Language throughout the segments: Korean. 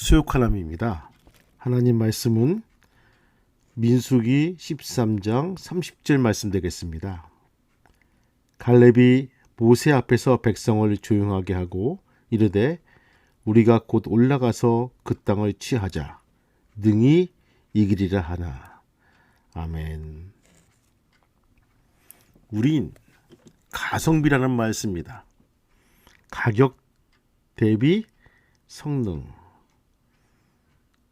수욕하나님입니다. 하나님 말씀은 민수기 13장 30절 말씀 되겠습니다. 갈렙이 모세 앞에서 백성을 조용하게 하고 이르되 우리가 곧 올라가서 그 땅을 취하자 능히 이기리라 하나. 아멘. 우린 가성비라는 말 씁니다. 가격 대비 성능.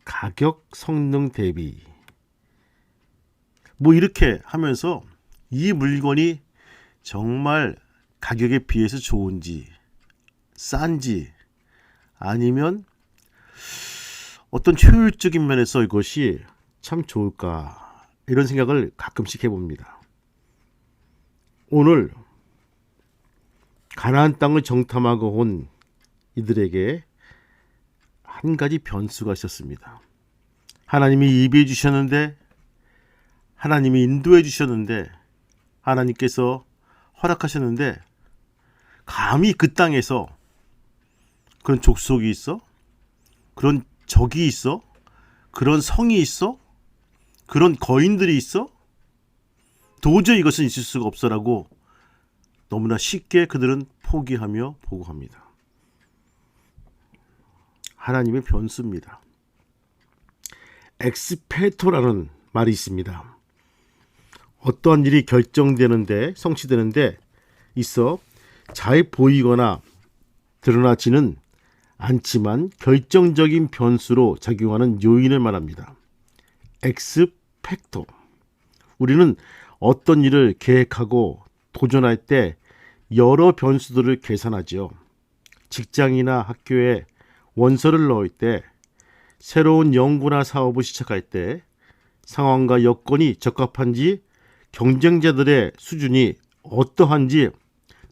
가격 성능 대비. 이렇게 하면서 이 물건이 정말 가격에 비해서 좋은지 싼지 아니면 어떤 효율적인 면에서 이것이 참 좋을까 이런 생각을 가끔씩 해봅니다. 오늘 가나안 땅을 정탐하고 온 이들에게 한 가지 변수가 있었습니다. 하나님이 예비해 주셨는데, 하나님이 인도해 주셨는데, 하나님께서 허락하셨는데 감히 그 땅에서 그런 족속이 있어? 그런 적이 있어? 그런 성이 있어? 그런 거인들이 있어? 도저히 이것은 있을 수가 없어라고 너무나 쉽게 그들은 포기하며 보고합니다. 하나님의 변수입니다. 엑스페토라는 말이 있습니다. 어떠한 일이 결정되는데 성취되는데 있어 잘 보이거나 드러나지는 않지만 결정적인 변수로 작용하는 요인을 말합니다. 엑스팩토. 우리는 어떤 일을 계획하고 도전할 때 여러 변수들을 계산하죠. 직장이나 학교에 원서를 넣을 때, 새로운 연구나 사업을 시작할 때 상황과 여건이 적합한지, 경쟁자들의 수준이 어떠한지,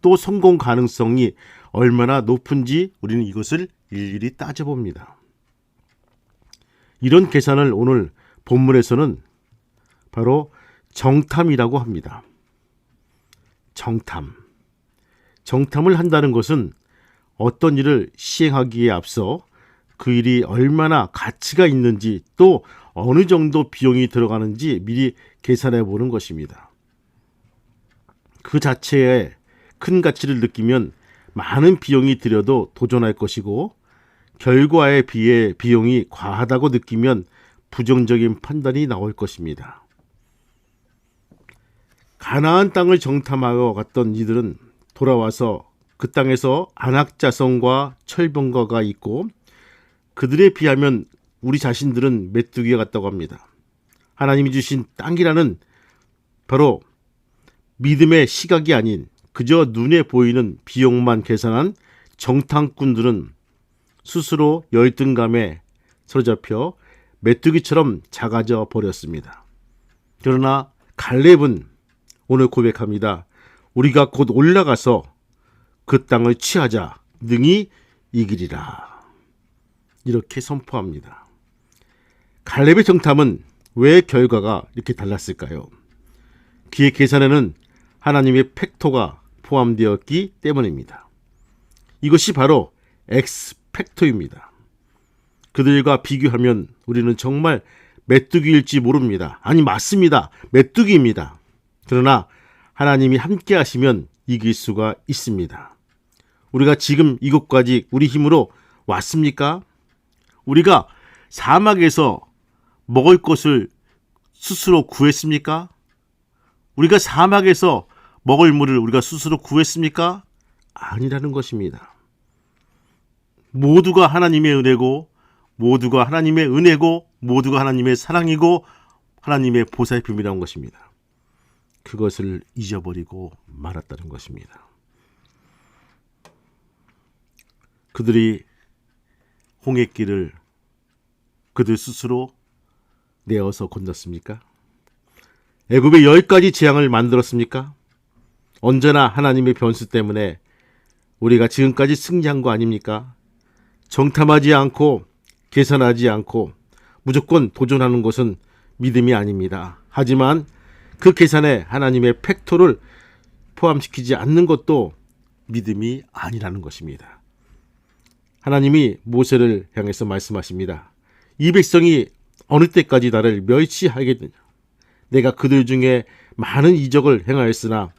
또 성공 가능성이 얼마나 높은지 우리는 이것을 일일이 따져봅니다. 이런 계산을 오늘 본문에서는 바로 정탐이라고 합니다. 정탐을 한다는 것은 어떤 일을 시행하기에 앞서 그 일이 얼마나 가치가 있는지 또 어느 정도 비용이 들어가는지 미리 계산해 보는 것입니다. 그 자체에 큰 가치를 느끼면 많은 비용이 들여도 도전할 것이고, 결과에 비해 비용이 과하다고 느끼면 부정적인 판단이 나올 것입니다. 가나안 땅을 정탐하러 갔던 이들은 돌아와서 그 땅에서 안악자성과 철병거가 있고, 그들에 비하면 우리 자신들은 메뚜기가 같다고 합니다. 하나님이 주신 땅이라는 바로 믿음의 시각이 아닌 그저 눈에 보이는 비용만 계산한 정탐꾼들은 스스로 열등감에 사로잡혀 메뚜기처럼 작아져 버렸습니다. 그러나 갈렙은 오늘 고백합니다. 우리가 곧 올라가서 그 땅을 취하자 능히 이기리라. 이렇게 선포합니다. 갈렙의 정탐은 왜 결과가 이렇게 달랐을까요? 그의 계산에는 하나님의 팩토가 포함되었기 때문입니다. 이것이 바로 엑스팩토입니다. 그들과 비교하면 우리는 정말 메뚜기일지 모릅니다. 아니, 맞습니다. 메뚜기입니다. 그러나 하나님이 함께 하시면 이길 수가 있습니다. 우리가 지금 이곳까지 우리 힘으로 왔습니까? 우리가 사막에서 먹을 것을 스스로 구했습니까? 우리가 사막에서 먹을 물을 우리가 스스로 구했습니까? 아니라는 것입니다. 모두가 하나님의 은혜고, 모두가 하나님의 은혜고, 모두가 하나님의 사랑이고 하나님의 보살핌이라는 것입니다. 그것을 잊어버리고 말았다는 것입니다. 그들이 홍해길을 그들 스스로 내어서 건넜습니까? 애굽에 10가지 재앙을 만들었습니까? 언제나 하나님의 변수 때문에 우리가 지금까지 승리한 거 아닙니까? 정탐하지 않고 계산하지 않고 무조건 도전하는 것은 믿음이 아닙니다. 하지만 그 계산에 하나님의 팩토를 포함시키지 않는 것도 믿음이 아니라는 것입니다. 하나님이 모세를 향해서 말씀하십니다. 이 백성이 어느 때까지 나를 멸시하겠느냐? 내가 그들 중에 많은 이적을 행하였으나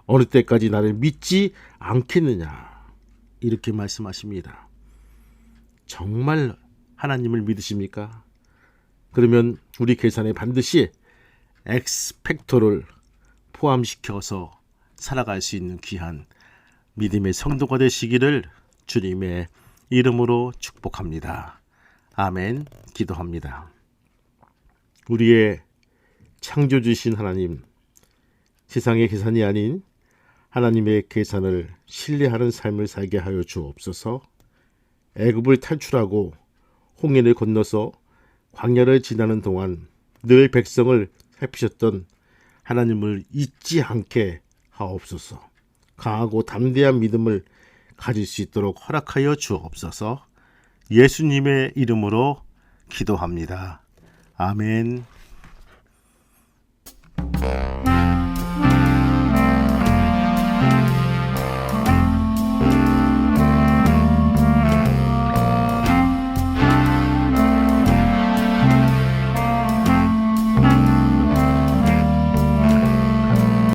어느 때까지 나를 믿지 않겠느냐? 이렇게 말씀하십니다. 정말 하나님을 믿으십니까? 그러면 우리 계산에 반드시 엑스팩터를 포함시켜서 살아갈 수 있는 귀한 믿음의 성도가 되시기를 주님의 이름으로 축복합니다. 아멘. 기도합니다. 우리의 창조주신 하나님, 세상의 계산이 아닌 하나님의 계산을 신뢰하는 삶을 살게 하여 주옵소서. 애굽을 탈출하고 홍해를 건너서 광야를 지나는 동안 늘 백성을 살피셨던 하나님을 잊지 않게 하옵소서. 강하고 담대한 믿음을 가질 수 있도록 허락하여 주옵소서. 예수님의 이름으로 기도합니다. 아멘.